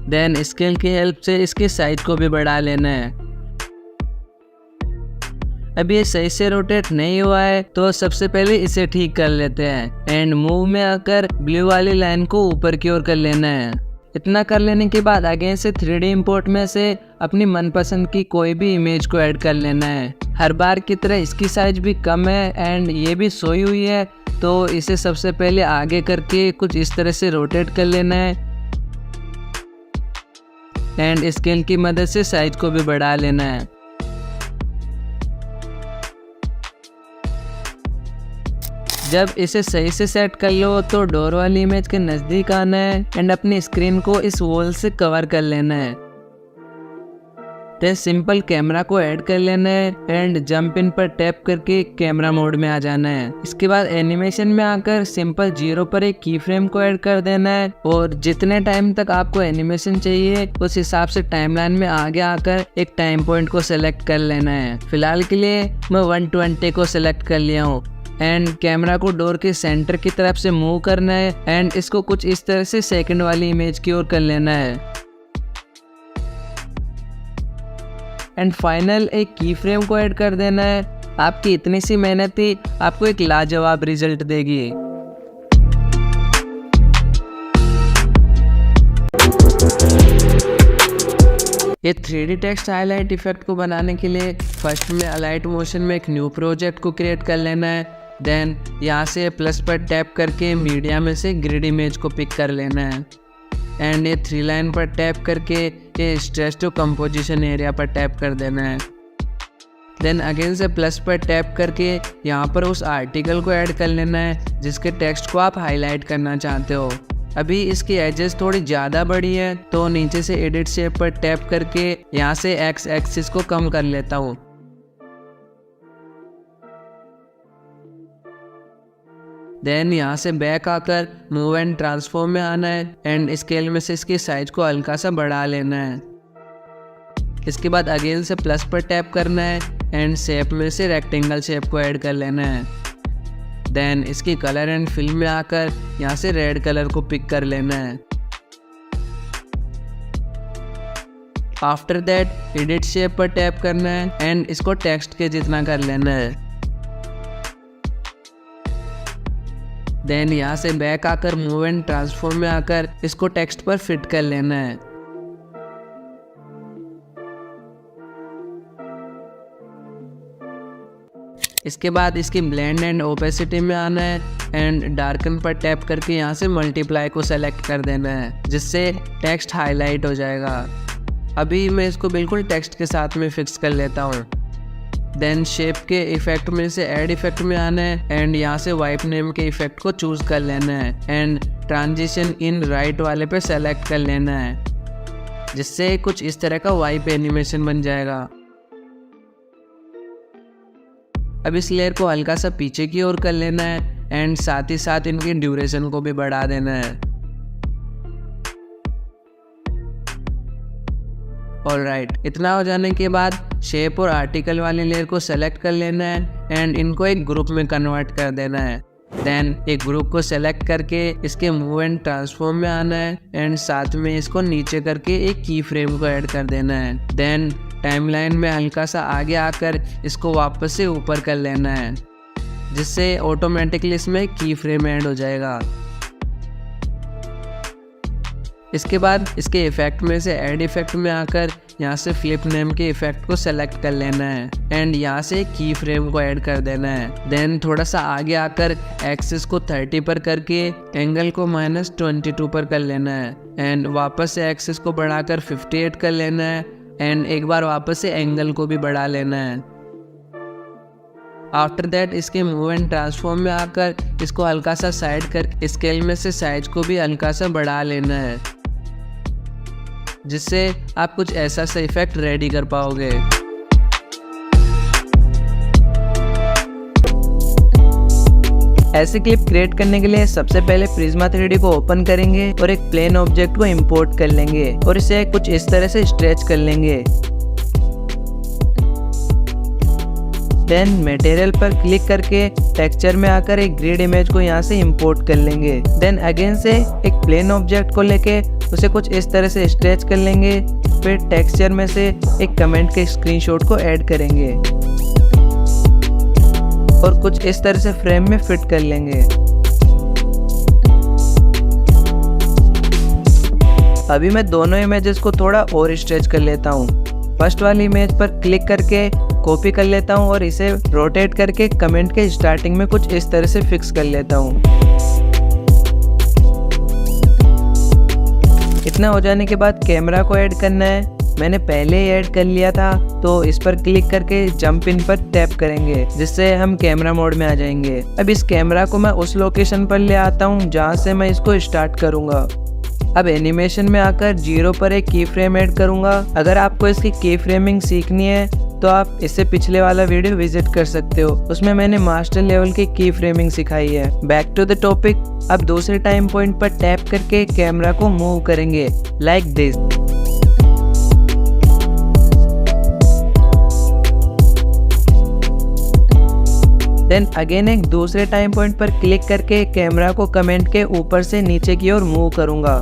देन स्केल की हेल्प से इसकी साइज को भी बढ़ा लेना है। अब ये सही से रोटेट नहीं हुआ है तो सबसे पहले इसे ठीक कर लेते हैं एंड मूव में आकर ब्लू वाली लाइन को ऊपर की ओर कर लेना है। इतना कर लेने के बाद आगे से 3D इंपोर्ट में से अपनी मनपसंद की कोई भी इमेज को ऐड कर लेना है। हर बार की तरह इसकी साइज भी कम है एंड ये भी सोई हुई है तो इसे सबसे पहले आगे करके कुछ इस तरह से रोटेट कर लेना है एंड स्केल की मदद से साइज को भी बढ़ा लेना है। जब इसे सही से सेट कर लो तो डोर वाली इमेज के नज़दीक आना है एंड अपनी स्क्रीन को इस वॉल से कवर कर लेना है। तो सिंपल कैमरा को ऐड कर लेना है एंड जंप इन पर टैप करके कैमरा मोड में आ जाना है। इसके बाद एनिमेशन में आकर सिंपल 0 पर एक की फ्रेम को ऐड कर देना है और जितने टाइम तक आपको एनिमेशन चाहिए उस हिसाब से टाइमलाइन में आगे आकर एक टाइम पॉइंट को सिलेक्ट कर लेना है। फिलहाल के लिए मैं 120 को सिलेक्ट कर लिया हूँ एंड कैमरा को डोर के सेंटर की तरफ से मूव करना है एंड इसको कुछ इस तरह से सेकंड वाली इमेज की ओर कर लेना है। एंड फाइनल एक की फ्रेम को ऐड कर देना है। आपकी इतनी सी मेहनत ही आपको एक लाजवाब रिजल्ट देगी। ये 3D टेक्स्ट हाईलाइट इफेक्ट को बनाने के लिए फर्स्ट में अलाइट मोशन में एक न्यू प्रोजेक्ट को क्रिएट कर लेना है। देन यहाँ से प्लस पर टैप करके मीडिया में से ग्रिड इमेज को पिक कर लेना है एंड ये 3 लाइन पर टैप करके ये स्ट्रेच टू कंपोजिशन एरिया पर टैप कर देना है। देन अगेन से प्लस पर टैप करके यहाँ पर उस आर्टिकल को ऐड कर लेना है जिसके टेक्स्ट को आप हाईलाइट करना चाहते हो। अभी इसकी एजेस थोड़ी ज़्यादा बड़ी है तो नीचे से एडिट शेप पर टैप करके यहाँ से एक्स एक्सिस को कम कर लेता हूँ। देन यहाँ से बैक आकर मूव एंड ट्रांसफॉर्म में आना है एंड स्केल में से इसकी साइज को हल्का सा बढ़ा लेना है। इसके बाद अगेन से प्लस पर टैप करना है एंड शेप में से रेक्टेंगल शेप को ऐड कर लेना है। देन इसकी कलर एंड फिल में आकर यहाँ से रेड कलर को पिक कर लेना है। आफ्टर दैट एडिट शेप पर टैप करना है एंड इसको टेक्स्ट के जितना कर लेना है। देन यहाँ से बैक आकर मूव एंड ट्रांसफॉर्म में आकर इसको टेक्स्ट पर फिट कर लेना है। इसके बाद इसकी ब्लेंड एंड ओपेसिटी में आना है एंड डार्कन पर टैप करके यहाँ से मल्टीप्लाई को सेलेक्ट कर देना है जिससे टेक्स्ट हाईलाइट हो जाएगा। अभी मैं इसको बिल्कुल टेक्स्ट के साथ में फिक्स कर लेता हूँ। देन शेप के इफेक्ट में से ऐड इफेक्ट में आना है एंड यहाँ से वाइप नेम के इफेक्ट को चूज कर लेना है एंड ट्रांजिशन इन राइट वाले पे सेलेक्ट कर लेना है जिससे कुछ इस तरह का वाइप एनिमेशन बन जाएगा। अब इस लेयर को हल्का सा पीछे की ओर कर लेना है एंड साथ ही साथ इनकी ड्यूरेशन को भी बढ़ा देना है। ऑलराइट, इतना हो जाने के बाद शेप और आर्टिकल वाली लेयर को सेलेक्ट कर लेना है एंड इनको एक ग्रुप में कन्वर्ट कर देना है। देन एक ग्रुप को सेलेक्ट करके इसके मूव एंड ट्रांसफॉर्म में आना है एंड साथ में इसको नीचे करके एक की फ्रेम को ऐड कर देना है। देन टाइमलाइन में हल्का सा आगे आकर इसको वापस से ऊपर कर लेना है जिससे ऑटोमेटिकली इसमें की फ्रेम ऐड हो जाएगा। इसके बाद इसके इफेक्ट में से ऐड इफेक्ट में आकर यहाँ से फ्लिप नेम के इफेक्ट को सेलेक्ट कर लेना है एंड यहाँ से की फ्रेम को ऐड कर देना है। देन थोड़ा सा आगे आकर एक्सिस को 30 पर करके एंगल को -22 पर कर लेना है एंड वापस से एक्सिस को बढ़ाकर 58 कर लेना है एंड एक बार वापस से एंगल को भी बढ़ा लेना है। आफ्टर दैट इसके मूव एंड ट्रांसफॉर्म में आकर इसको हल्का सा साइड कर स्केल में से साइज को भी हल्का सा बढ़ा लेना है जिससे आप कुछ ऐसा सा इफेक्ट रेडी कर पाओगे। ऐसे क्लिप क्रिएट करने के लिए सबसे पहले प्रिज्मा 3D को ओपन करेंगे और एक प्लेन ऑब्जेक्ट को इंपोर्ट कर लेंगे और इसे कुछ इस तरह से स्ट्रेच कर लेंगे। देन मटेरियल पर क्लिक करके टेक्सचर में आकर एक ग्रिड इमेज को यहाँ से इंपोर्ट कर लेंगे। देन अगेन से एक प्लेन ऑब्जेक्ट को लेके उसे कुछ इस तरह से स्ट्रेच कर लेंगे। फिर टेक्सचर में से एक कमेंट के स्क्रीनशॉट को ऐड करेंगे और कुछ इस तरह से फ्रेम में फिट कर लेंगे। अभी मैं दोनों इमेजेस को थोड़ा और स्ट्रेच कर लेता हूँ। फर्स्ट वाली इमेज पर क्लिक करके कॉपी कर लेता हूँ और इसे रोटेट करके कमेंट के स्टार्टिंग में कुछ इस तरह से फिक्स कर लेता हूँ। इतना हो जाने के बाद कैमरा को ऐड करना है। मैंने पहले ही ऐड कर लिया था तो इस पर क्लिक करके जंप इन पर टैप करेंगे जिससे हम कैमरा मोड में आ जाएंगे। अब इस कैमरा को मैं उस लोकेशन पर ले आता हूँ जहाँ से मैं इसको स्टार्ट करूँगा। अब एनिमेशन में आकर 0 पर एक की फ्रेम ऐड करूंगा। अगर आपको इसकी की फ्रेमिंग सीखनी है तो आप इससे पिछले वाला वीडियो विजिट कर सकते हो, उसमें मैंने मास्टर लेवल की फ्रेमिंग सिखाई है। Back to the topic. अब दूसरे टाइम पॉइंट पर टैप करके कैमरा को मूव करेंगे लाइक दिस। देन अगेन एक दूसरे टाइम पॉइंट पर क्लिक करके कैमरा को कमेंट के ऊपर से नीचे की ओर मूव करूंगा।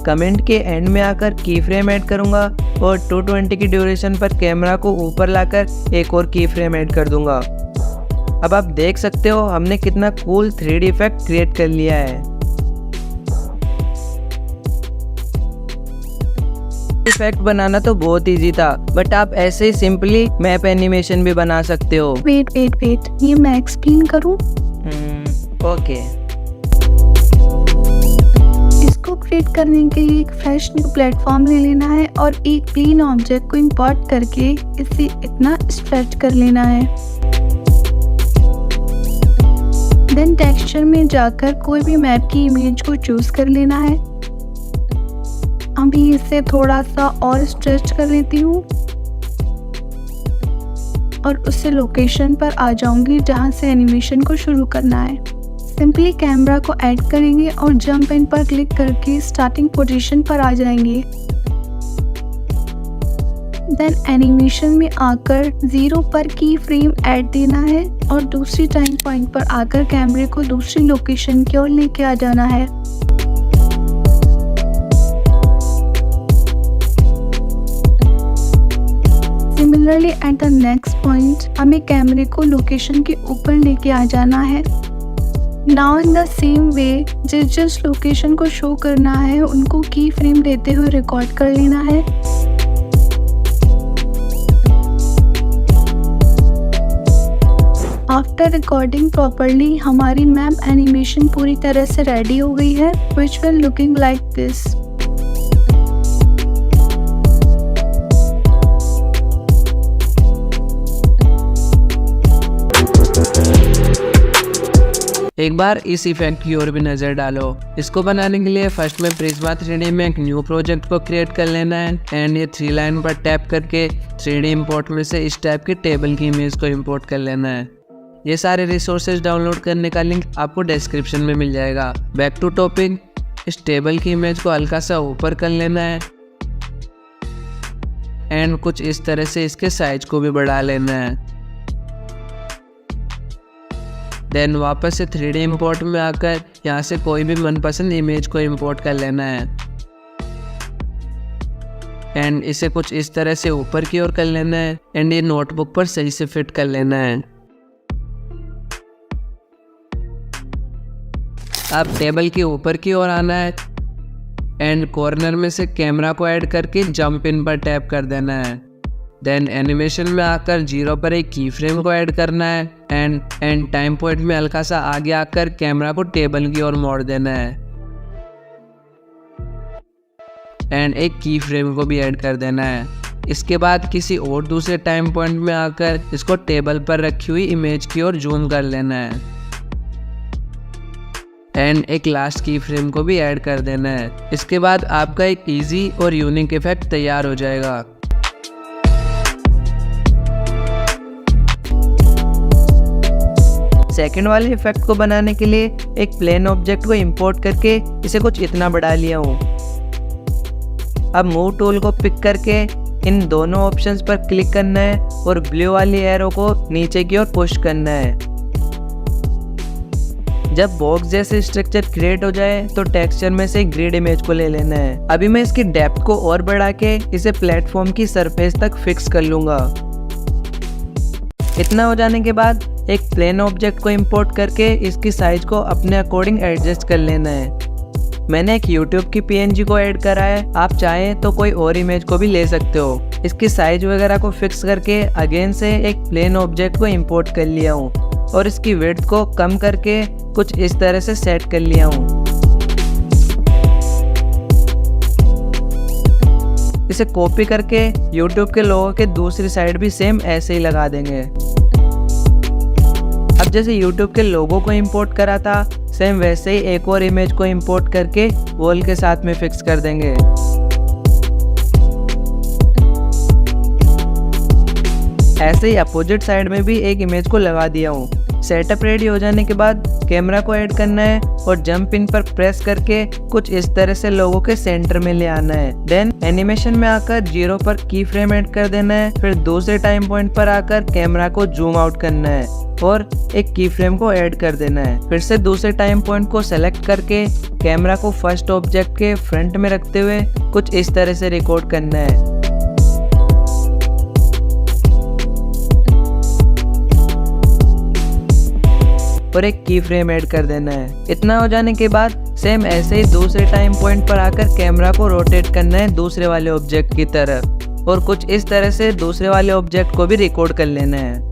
कमेंट के एंड में आकर की फ्रेम ऐड करूंगा और 220 की ड्यूरेशन पर कैमरा को ऊपर लाकर एक और की फ्रेम ऐड कर दूंगा। अब आप देख सकते हो हमने कितना कूल 3D इफेक्ट क्रिएट कर लिया है। इफेक्ट बनाना तो बहुत इजी था, बट आप ऐसे ही सिंपली मैप एनिमेशन भी बना सकते हो। वेट, ये मैं एक्सप्लेन करूं? ओके। इसको क्रिएट करने के लिए एक फ्रेश न्यू प्लेटफॉर्म ले लेना है और एक प्लेन ऑब्जेक्ट को इंपोर्ट करके इसे इतना स्ट्रेच कर लेना है। देन टेक्सचर में जाकर कोई भी मैप की इमेज को चूज कर लेना है। अभी इसे थोड़ा सा और स्ट्रेच कर लेती हूँ और उससे लोकेशन पर आ जाऊंगी जहाँ से एनिमेशन को शुरू करना है। सिंपली कैमरा को ऐड करेंगे और जंप इन पर क्लिक करके स्टार्टिंग पोजीशन पर आ जाएंगे। देन एनिमेशन में आकर 0 पर की फ्रेम ऐड देना है और दूसरी टाइम पॉइंट पर आकर कैमरे को दूसरी लोकेशन की ओर लेके आ जाना है। Similarly at the next point हमें कैमरे को लोकेशन के ऊपर लेके आ जाना है। Now in the same way जिस लोकेशन को शो करना है उनको की फ्रेम लेते हुए रिकॉर्ड कर लेना है। आफ्टर रिकॉर्डिंग प्रॉपरली हमारी मैप एनिमेशन पूरी तरह से रेडी हो गई है, which will looking like this. एक बार इस इफेक्ट की ओर भी नजर डालो। इसको बनाने के लिए फर्स्ट में प्रिज्मा 3D में एक न्यू प्रोजेक्ट को क्रिएट कर लेना है एंड ये 3 लाइन पर टैप करके 3D इंपोर्ट में से इस टाइप के टेबल की इमेज को इंपोर्ट कर लेना है। ये सारे रिसोर्सेज डाउनलोड करने का लिंक आपको डिस्क्रिप्शन में मिल जाएगा। Back to topic. इस टेबल की इमेज को हल्का सा ऊपर कर लेना है एंड कुछ इस तरह से इसके साइज को भी बढ़ा लेना है। देन वापस से 3D इंपोर्ट में आकर यहाँ से कोई भी मनपसंद इमेज को इंपोर्ट कर लेना है एंड इसे कुछ इस तरह से ऊपर की ओर कर लेना है एंड ये नोटबुक पर सही से फिट कर लेना है। अब टेबल के ऊपर की ओर आना है एंड कॉर्नर में से कैमरा को ऐड करके जंप इन पर टैप कर देना है। देन एनिमेशन में आकर 0 पर एक की फ्रेम को ऐड करना है एंड टाइम पॉइंट में हल्का सा आगे आकर कैमरा को टेबल की ओर मोड़ देना है एंड एक की फ्रेम को भी ऐड कर देना है। इसके बाद किसी और दूसरे टाइम पॉइंट में आकर इसको टेबल पर रखी हुई इमेज की ओर जूम कर लेना है एंड एक लास्ट की फ्रेम को भी ऐड कर देना है। इसके बाद आपका एक इजी और यूनिक इफेक्ट तैयार हो जाएगा। सेकंड वाले इफेक्ट को बनाने के लिए एक प्लेन ऑब्जेक्ट को इंपोर्ट करके इसे कुछ इतना बढ़ा लिया हूँ। अब मूव टूल को पिक करके इन दोनों ऑप्शंस पर क्लिक करना है और ब्लू वाली एरो को नीचे की ओर पुश करना है। जब बॉक्स जैसे स्ट्रक्चर क्रिएट हो जाए तो टेक्सचर में से ग्रिड इमेज को ले लेना है। अभी मैं इसकी डेप्थ को और बढ़ा के इसे प्लेटफॉर्म की सरफेस तक फिक्स कर लूंगा। इतना हो जाने के बाद एक प्लेन ऑब्जेक्ट को इंपोर्ट करके इसकी साइज को अपने अकॉर्डिंग एडजस्ट कर लेना है। मैंने एक YouTube की PNG को ऐड करा है, आप चाहें तो कोई और इमेज को भी ले सकते हो। इसकी साइज वगैरह को फिक्स करके अगेन से एक प्लेन ऑब्जेक्ट को इंपोर्ट कर लिया हूँ और इसकी विड्थ को कम करके कुछ इस तरह से सेट कर लिया हूँ। इसे कॉपी करके YouTube के लोगो के दूसरी साइड भी सेम ऐसे ही लगा देंगे। अब जैसे YouTube के लोगो को इंपोर्ट करा था, सेम वैसे ही एक और इमेज को इंपोर्ट करके वॉल के साथ में फिक्स कर देंगे। ऐसे ही अपोजिट साइड में भी एक इमेज को लगा दिया हूँ। सेटअप रेडी हो जाने के बाद कैमरा को ऐड करना है और जंप इन पर प्रेस करके कुछ इस तरह से लोगों के सेंटर में ले आना है। देन एनिमेशन में आकर 0 पर की फ्रेम ऐड कर देना है। फिर दूसरे टाइम पॉइंट पर आकर कैमरा को जूम आउट करना है और एक की फ्रेम को ऐड कर देना है। फिर से दूसरे टाइम पॉइंट को सेलेक्ट करके कैमरा को फर्स्ट ऑब्जेक्ट के फ्रंट में रखते हुए कुछ इस तरह से रिकॉर्ड करना है। और एक की फ्रेम ऐड कर देना है। इतना हो जाने के बाद सेम ऐसे ही दूसरे टाइम पॉइंट पर आकर कैमरा को रोटेट करना है दूसरे वाले ऑब्जेक्ट की तरफ और कुछ इस तरह से दूसरे वाले ऑब्जेक्ट को भी रिकॉर्ड कर लेना है।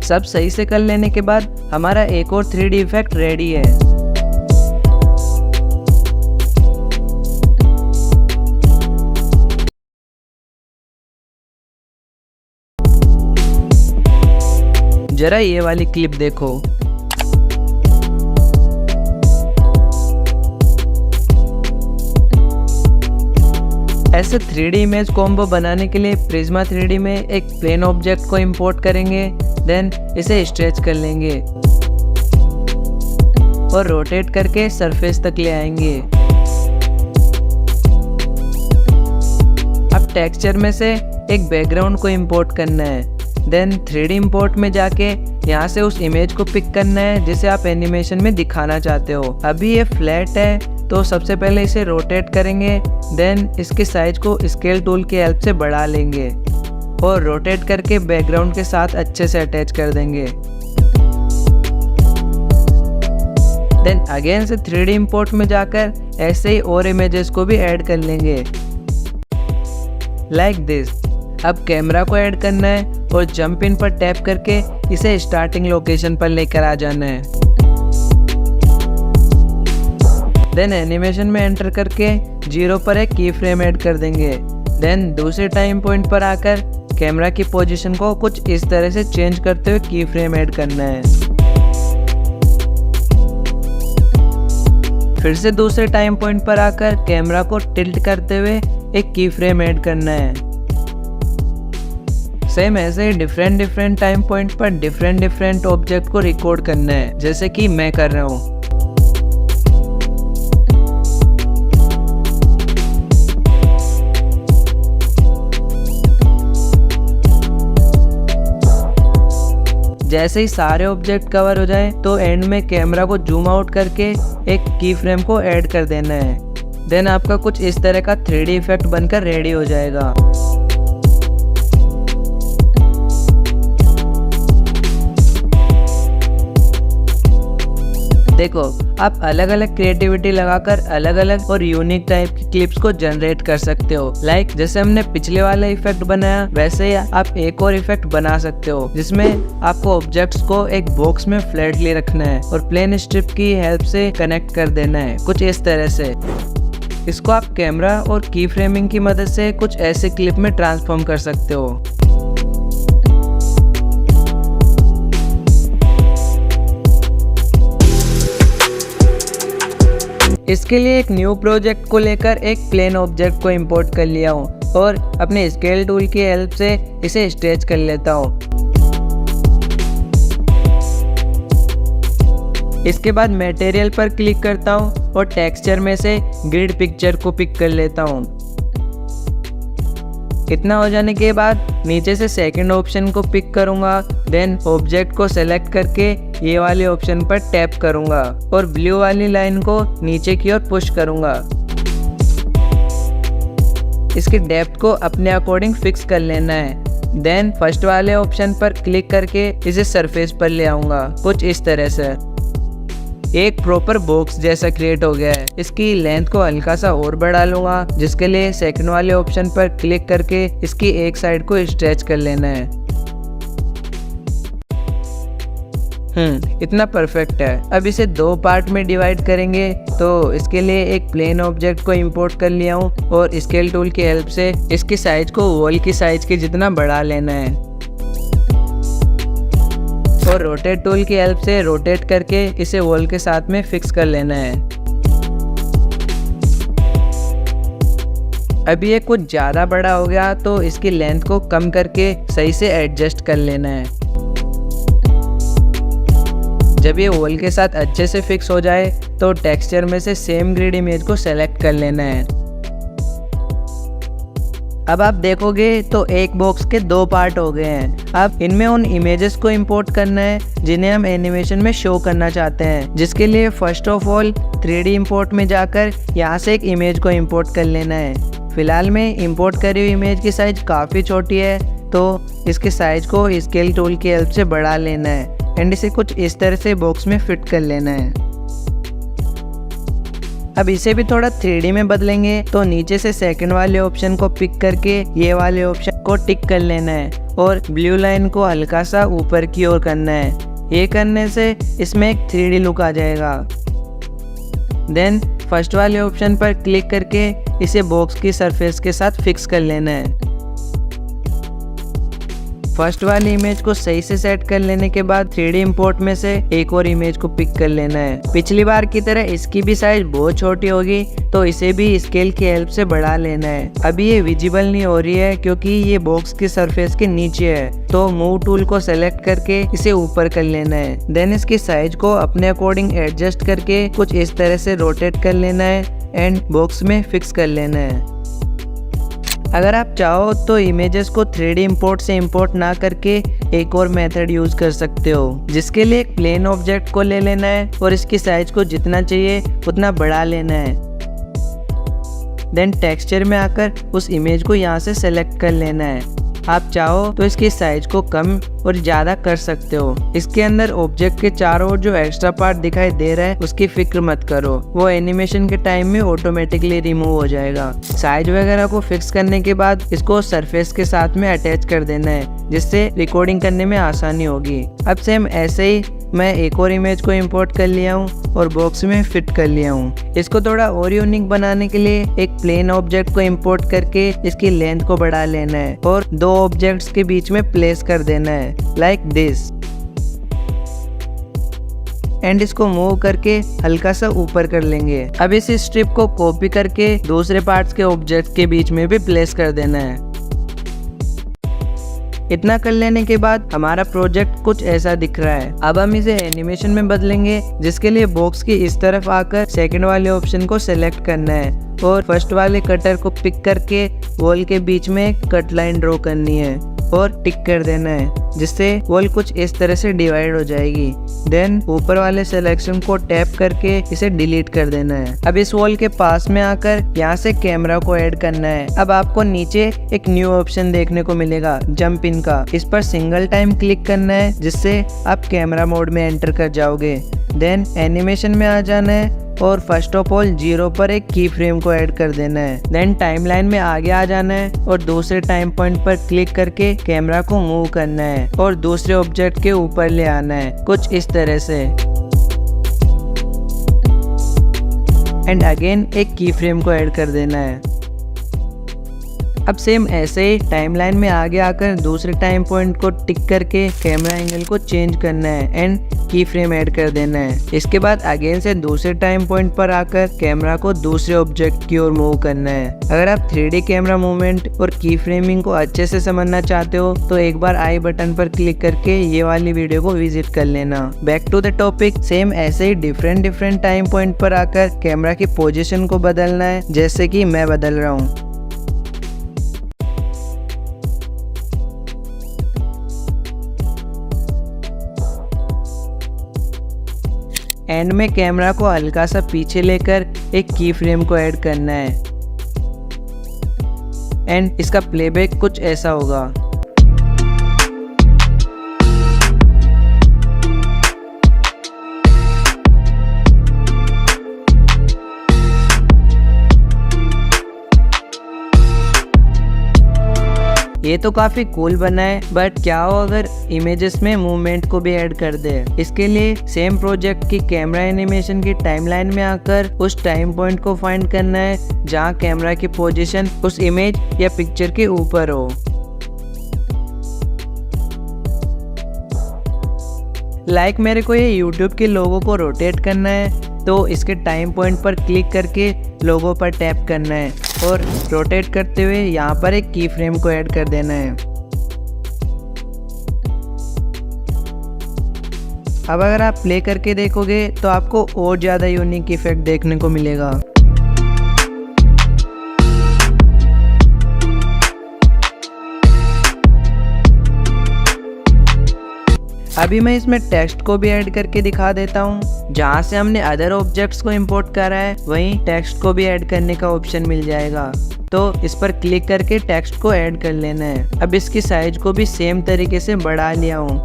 सब सही से कर लेने के बाद हमारा एक और 3D इफेक्ट रेडी है। जरा ये वाली क्लिप देखो। ऐसे 3D इमेज कॉम्बो बनाने के लिए प्रिज्मा 3D में एक प्लेन ऑब्जेक्ट को इंपोर्ट करेंगे। देन इसे स्ट्रेच कर लेंगे और रोटेट करके सरफेस तक ले आएंगे। अब टेक्सचर में से एक बैकग्राउंड को इंपोर्ट करना है। देन 3D इंपोर्ट में जाके यहाँ से उस इमेज को पिक करना है जिसे आप एनिमेशन में दिखाना चाहते हो। अभी ये फ्लैट है तो सबसे पहले इसे रोटेट करेंगे। देन इसके साइज को स्केल टूल की हेल्प से बढ़ा लेंगे और रोटेट करके बैकग्राउंड के साथ अच्छे से अटैच कर देंगे। देन अगेन से 3D इंपोर्ट में जाकर ऐसे ही और इमेजेस को भी ऐड कर लेंगे लाइक दिस। अब कैमरा को ऐड करना है और जंप इन पर टैप करके इसे स्टार्टिंग लोकेशन पर लेकर आ जाना है। देन एनिमेशन में एंटर करके 0 पर एक की फ्रेम ऐड कर देंगे। देन दूसरे टाइम पॉइंट पर आकर कैमरा की पोजीशन को कुछ इस तरह से चेंज करते हुए की फ्रेम ऐड करना है। फिर से दूसरे टाइम पॉइंट पर आकर कैमरा को टिल्ट करते हुए एक की फ्रेम ऐड करना है। सेम ऐसे ही डिफरेंट टाइम पॉइंट पर डिफरेंट ऑब्जेक्ट को रिकॉर्ड करना है, जैसे कि मैं कर रहा हूँ। जैसे ही सारे ऑब्जेक्ट कवर हो जाए तो एंड में कैमरा को जूम आउट करके एक की फ्रेम को ऐड कर देना है। देन आपका कुछ इस तरह का 3D इफेक्ट बनकर रेडी हो जाएगा। देखो, आप अलग अलग क्रिएटिविटी लगाकर अलग अलग और यूनिक टाइप की क्लिप्स को जनरेट कर सकते हो। लाइक जैसे हमने पिछले वाला इफेक्ट बनाया वैसे ही आप एक और इफेक्ट बना सकते हो जिसमें आपको ऑब्जेक्ट्स को एक बॉक्स में फ्लैटली रखना है और प्लेन स्ट्रिप की हेल्प से कनेक्ट कर देना है कुछ इस तरह से। इसको आप कैमरा और की फ्रेमिंग की मदद से कुछ ऐसे क्लिप में ट्रांसफॉर्म कर सकते हो। इसके लिए एक न्यू प्रोजेक्ट को लेकर एक प्लेन ऑब्जेक्ट को इंपोर्ट कर लिया हूँ और अपने स्केल टूल की हेल्प से इसे स्ट्रेच कर लेता हूँ। इसके बाद मटेरियल पर क्लिक करता हूँ और टेक्सचर में से ग्रिड पिक्चर को पिक कर लेता हूँ। इतना हो जाने के बाद नीचे से सेकंड ऑप्शन को पिक करूँगा। देन ऑब्जेक्ट को सेलेक्ट करके ये वाले ऑप्शन पर टैप करूँगा और ब्लू वाली लाइन को नीचे की ओर पुश करूँगा। इसकी डेप्थ को अपने अकॉर्डिंग फिक्स कर लेना है। देन फर्स्ट वाले ऑप्शन पर क्लिक करके इसे सरफेस पर ले आऊँगा कुछ इस तरह से। एक प्रॉपर बॉक्स जैसा क्रिएट हो गया है। इसकी लेंथ को हल्का सा और बढ़ा लूंगा, जिसके लिए सेकंड वाले ऑप्शन पर क्लिक करके इसकी एक साइड को स्ट्रेच कर लेना है। इतना परफेक्ट है। अब इसे 2 पार्ट में डिवाइड करेंगे, तो इसके लिए एक प्लेन ऑब्जेक्ट को इंपोर्ट कर लिया हूँ और स्केल टूल की हेल्प से इसकी साइज को वॉल की साइज के जितना बढ़ा लेना है और रोटेट टूल की हेल्प से रोटेट करके इसे वॉल के साथ में फिक्स कर लेना है। अभी ये कुछ ज़्यादा बड़ा हो गया तो इसकी लेंथ को कम करके सही से एडजस्ट कर लेना है। जब ये वॉल के साथ अच्छे से फिक्स हो जाए तो टेक्सचर में से सेम ग्रिड इमेज को सेलेक्ट कर लेना है। अब आप देखोगे तो एक बॉक्स के 2 पार्ट हो गए हैं। अब इनमें उन इमेजेस को इंपोर्ट करना है जिन्हें हम एनिमेशन में शो करना चाहते हैं, जिसके लिए first of all 3D import में जाकर यहाँ से एक इमेज को इंपोर्ट कर लेना है। फिलहाल में इंपोर्ट करी हुई इमेज की साइज काफ़ी छोटी है, तो इसके साइज को स्केल टूल की हेल्प से बढ़ा लेना है एंड इसे कुछ इस तरह से बॉक्स में फिट कर लेना है। अब इसे भी थोड़ा 3D में बदलेंगे, तो नीचे से सेकंड वाले ऑप्शन को पिक करके ये वाले ऑप्शन को टिक कर लेना है और ब्लू लाइन को हल्का सा ऊपर की ओर करना है। ये करने से इसमें एक 3D लुक आ जाएगा। देन फर्स्ट वाले ऑप्शन पर क्लिक करके इसे बॉक्स की सरफेस के साथ फिक्स कर लेना है। फर्स्ट वाली इमेज को सही से सेट कर लेने के बाद 3D इंपोर्ट में से एक और इमेज को पिक कर लेना है। पिछली बार की तरह इसकी भी साइज बहुत छोटी होगी, तो इसे भी स्केल की हेल्प से बढ़ा लेना है। अभी ये विजिबल नहीं हो रही है क्योंकि ये बॉक्स की सरफेस के नीचे है, तो मूव टूल को सेलेक्ट करके इसे ऊपर कर लेना है। देन इसकी साइज को अपने अकॉर्डिंग एडजस्ट करके कुछ इस तरह से रोटेट कर लेना है एंड बॉक्स में फिक्स कर लेना है। अगर आप चाहो तो इमेजेस को 3D इंपोर्ट से इंपोर्ट ना करके एक और मेथड यूज कर सकते हो, जिसके लिए एक प्लेन ऑब्जेक्ट को ले लेना है और इसकी साइज को जितना चाहिए उतना बढ़ा लेना है। देन टेक्सचर में आकर उस इमेज को यहाँ से सेलेक्ट कर लेना है। आप चाहो तो इसकी साइज को कम और ज़्यादा कर सकते हो। इसके अंदर ऑब्जेक्ट के चारों ओर जो एक्स्ट्रा पार्ट दिखाई दे रहा है उसकी फिक्र मत करो, वो एनिमेशन के टाइम में ऑटोमेटिकली रिमूव हो जाएगा। साइज वगैरह को फिक्स करने के बाद इसको सरफेस के साथ में अटैच कर देना है, जिससे रिकॉर्डिंग करने में आसानी होगी। अब सेम ऐसे ही मैं एक और इमेज को इंपोर्ट कर लिया हूँ और बॉक्स में फिट कर लिया हूँ। इसको थोड़ा और यूनिक बनाने के लिए एक प्लेन ऑब्जेक्ट को इंपोर्ट करके इसकी लेंथ को बढ़ा लेना है और 2 ऑब्जेक्ट्स के बीच में प्लेस कर देना है लाइक दिस एंड इसको मूव करके हल्का सा ऊपर कर लेंगे। अब इस स्ट्रिप को कॉपी करके दूसरे पार्ट्स के ऑब्जेक्ट के बीच में भी प्लेस कर देना है। इतना कर लेने के बाद हमारा प्रोजेक्ट कुछ ऐसा दिख रहा है। अब हम इसे एनिमेशन में बदलेंगे, जिसके लिए बॉक्स की इस तरफ आकर सेकंड वाले ऑप्शन को सेलेक्ट करना है और फर्स्ट वाले कटर को पिक करके वॉल के बीच में एक कट लाइन ड्रॉ करनी है और टिक कर देना है, जिससे वॉल कुछ इस तरह से डिवाइड हो जाएगी। देन ऊपर वाले सिलेक्शन को टैप करके इसे डिलीट कर देना है। अब इस वॉल के पास में आकर यहाँ से कैमरा को ऐड करना है। अब आपको नीचे एक न्यू ऑप्शन देखने को मिलेगा जंप इन का। इस पर सिंगल टाइम क्लिक करना है, जिससे आप कैमरा मोड में एंटर कर जाओगे। देन एनिमेशन में आ जाना है और फर्स्ट ऑफ ऑल 0 पर एक की फ्रेम को ऐड कर देना है। देन टाइमलाइन में आगे आ जाना है और दूसरे टाइम पॉइंट पर क्लिक करके कैमरा को मूव करना है और दूसरे ऑब्जेक्ट के ऊपर ले आना है कुछ इस तरह से एंड अगेन एक की फ्रेम को ऐड कर देना है। अब सेम ऐसे ही टाइमलाइन में आगे आकर दूसरे टाइम पॉइंट को टिक करके कैमरा एंगल को चेंज करना है एंड की फ्रेम ऐड कर देना है। इसके बाद अगेन से दूसरे टाइम पॉइंट पर आकर कैमरा को दूसरे ऑब्जेक्ट की ओर मूव करना है। अगर आप 3D कैमरा मूवमेंट और की फ्रेमिंग को अच्छे से समझना चाहते हो तो एक बार आई बटन पर क्लिक करके ये वाली वीडियो को विजिट कर लेना। Back to the topic, same ऐसे ही डिफरेंट टाइम पॉइंट पर आकर कैमरा की पोजीशन को बदलना है, जैसे कि मैं बदल रहा हूँ। एंड में कैमरा को हल्का सा पीछे लेकर एक की फ्रेम को ऐड करना है एंड इसका प्लेबैक कुछ ऐसा होगा। ये तो काफी कूल बना है, बट क्या हो अगर इमेजेस में मूवमेंट को भी ऐड कर दे। इसके लिए सेम प्रोजेक्ट की कैमरा एनिमेशन की टाइमलाइन में आकर उस टाइम पॉइंट को फाइंड करना है जहाँ कैमरा की पोजीशन उस इमेज या पिक्चर के ऊपर हो। लाइक मेरे को ये YouTube के लोगो को रोटेट करना है, तो इसके टाइम पॉइंट पर क्लिक करके लोगो पर टैप करना है और रोटेट करते हुए यहाँ पर एक की फ्रेम को ऐड कर देना है। अब अगर आप प्ले करके देखोगे तो आपको और ज़्यादा यूनिक इफेक्ट देखने को मिलेगा। अभी मैं इसमें टेक्स्ट को भी ऐड करके दिखा देता हूँ। जहाँ से हमने अदर ऑब्जेक्ट्स को इंपोर्ट करा है वहीं टेक्स्ट को भी ऐड करने का ऑप्शन मिल जाएगा, तो इस पर क्लिक करके टेक्स्ट को ऐड कर लेना है। अब इसकी साइज को भी सेम तरीके से बढ़ा लिया हूँ।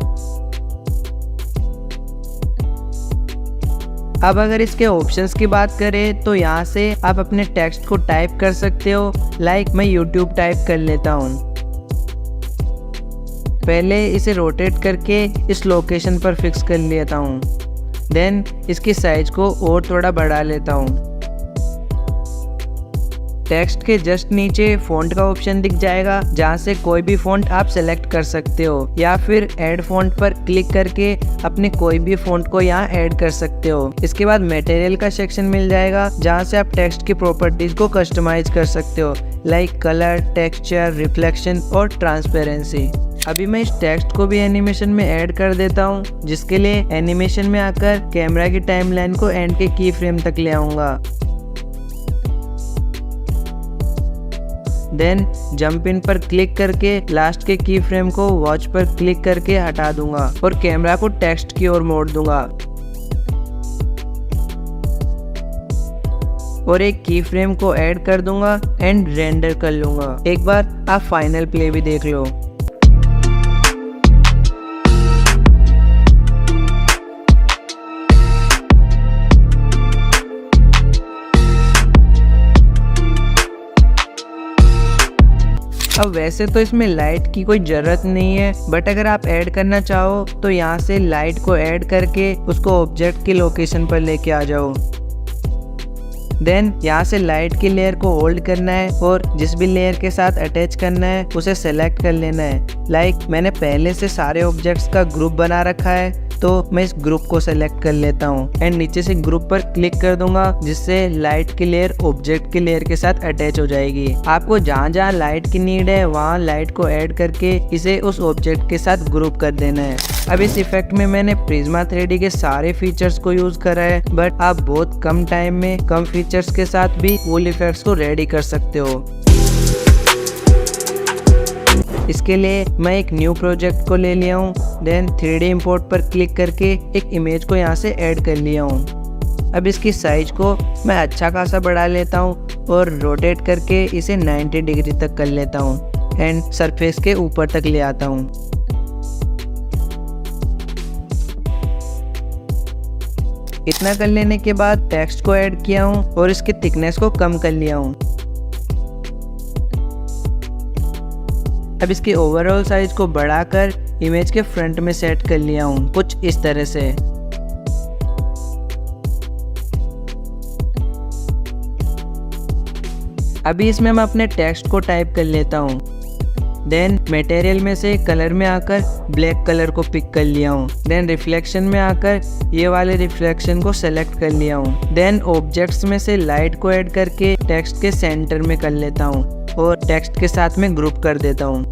अब अगर इसके ऑप्शंस की बात करें तो यहाँ से आप अपने टेक्स्ट को टाइप कर सकते हो। लाइक मैं YouTube टाइप कर लेता हूँ। पहले इसे रोटेट करके इस लोकेशन पर फिक्स कर लेता हूँ, देन इसकी साइज को और थोड़ा बढ़ा लेता हूँ। टेक्स्ट के जस्ट नीचे फ़ॉन्ट का ऑप्शन दिख जाएगा, जहाँ से कोई भी फ़ॉन्ट आप सेलेक्ट कर सकते हो या फिर ऐड फ़ॉन्ट पर क्लिक करके अपने कोई भी फ़ॉन्ट को यहाँ ऐड कर सकते हो। इसके बाद मटेरियल का सेक्शन मिल जाएगा, जहाँ से आप टेक्स्ट की प्रॉपर्टीज़ को कस्टमाइज कर सकते हो, लाइक कलर, टेक्सचर, रिफ्लेक्शन और ट्रांसपेरेंसी। अभी मैं इस टेक्स्ट को भी एनिमेशन में ऐड कर देता हूँ, जिसके लिए एनिमेशन में आकर कैमरा की टाइमलाइन को एंड के की फ्रेम तक ले आऊँगा। देन जंप इन पर क्लिक करके लास्ट के की फ्रेम को वॉच पर क्लिक करके हटा दूंगा और कैमरा को टेक्स्ट की ओर मोड़ दूंगा और एक की फ्रेम को ऐड कर दूंगा एंड रेंडर कर लूंगा। एक बार आप फाइनल प्ले भी देख लो। अब वैसे तो इसमें लाइट की कोई ज़रूरत नहीं है, बट अगर आप ऐड करना चाहो तो यहाँ से लाइट को ऐड करके उसको ऑब्जेक्ट की लोकेशन पर लेके आ जाओ। देन यहाँ से लाइट की लेयर को होल्ड करना है और जिस भी लेयर के साथ अटैच करना है उसे सेलेक्ट कर लेना है। लाइक मैंने पहले से सारे ऑब्जेक्ट्स का ग्रुप बना रखा है, तो मैं इस ग्रुप को सेलेक्ट कर लेता हूँ एंड नीचे से ग्रुप पर क्लिक कर दूंगा, जिससे लाइट की लेयर ऑब्जेक्ट की लेयर के साथ अटैच हो जाएगी। आपको जहाँ जहाँ लाइट की नीड है वहाँ लाइट को ऐड करके इसे उस ऑब्जेक्ट के साथ ग्रुप कर देना है। अब इस इफेक्ट में मैंने प्रिज्मा 3D के सारे फीचर्स को यूज करा है, बट आप बहुत कम टाइम में कम फीचर्स के साथ भी कूल इफेक्ट्स को रेडी कर सकते हो। इसके लिए मैं एक न्यू प्रोजेक्ट को ले लिया हूँ, देन 3D इंपोर्ट पर क्लिक करके एक इमेज को यहाँ से ऐड कर लिया हूँ। अब इसकी साइज को मैं अच्छा खासा बढ़ा लेता हूँ और रोटेट करके इसे 90 डिग्री तक कर लेता हूँ एंड सरफेस के ऊपर तक ले आता हूँ। इतना कर लेने के बाद टेक्स्ट को ऐड किया हूँ और इसकी थिकनेस को कम कर लिया हूँ। अब इसकी ओवरऑल साइज को बढ़ाकर इमेज के फ्रंट में सेट कर लिया हूँ, कुछ इस तरह से। अभी इसमें मैं अपने टेक्स्ट को टाइप कर लेता हूँ। देन मटेरियल में से कलर में आकर ब्लैक कलर को पिक कर लिया हूँ। देन रिफ्लेक्शन में आकर ये वाले रिफ्लेक्शन को सेलेक्ट कर लिया हूँ। देन ऑब्जेक्ट्स में से लाइट को ऐड करके टेक्स्ट के सेंटर में कर लेता हूँ और टेक्स्ट के साथ में ग्रुप कर देता हूँ।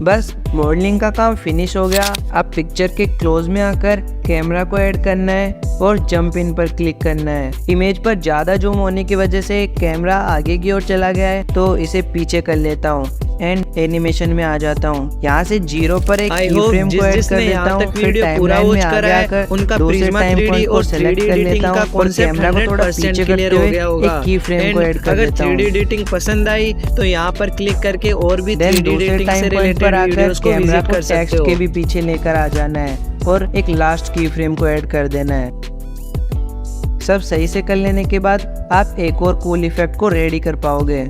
बस मॉडलिंग का काम फिनिश हो गया। अब पिक्चर के क्लोज में आकर कैमरा को ऐड करना है और जंप इन पर क्लिक करना है। इमेज पर ज़्यादा जूम होने की वजह से कैमरा आगे की ओर चला गया है, तो इसे पीछे कर लेता हूँ एंड एनिमेशन में आ जाता हूँ। यहाँ से 0 पर एक कीफ्रेम को ऐड कर देता हूँ, फिर टाइमलाइन में आगे आकर उनका दूसरे प्रिज्मा टाइम 3D पॉइंट को और सेलेक्ट 3D कर एडिटिंग लेता हूँ का और कॉन्सेप्ट कैमरा को थोड़ा 100% पीछे क्लियर करते हो हुए गया होगा। एक कीफ्रेम को ऐड कर अगर देता हूँ। 3D एडिटिंग पसंद आई तो यहाँ पर क्लिक करके और भी 3D दूसरे एडिटिंग से टाइम पॉइंट रिलेटेड पर आकर वीडियोस को कैमरा विजिट को कर सकते टेक्स्ट हो। के भी पीछे लेकर आ जाना है और एक लास्ट की फ्रेम को ऐड कर देना है। सब सही से कर लेने के बाद आप एक और कूल इफेक्ट को रेडी कर पाओगे।